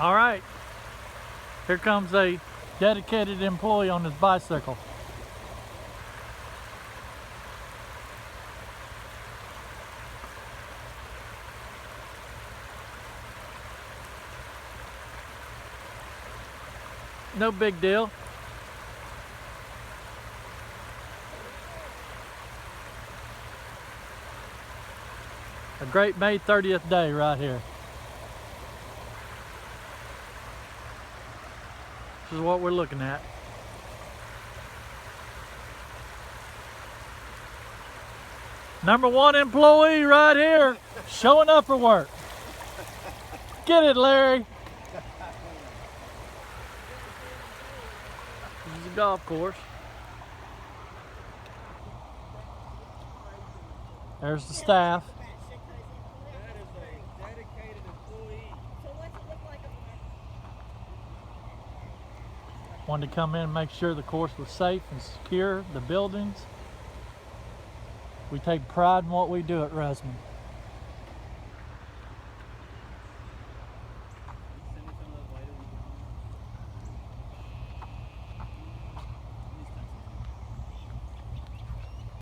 All right, here comes a dedicated employee on his bicycle. No big deal. A great May 30th day right here. This is what we're looking at. #1 employee right here, showing up for work. Get it, Larry. This is a golf course. There's the staff. That is a dedicated employee. So what's it look like? Wanted to come in and make sure the course was safe and secure, the buildings. We take pride in what we do at Rebsamen.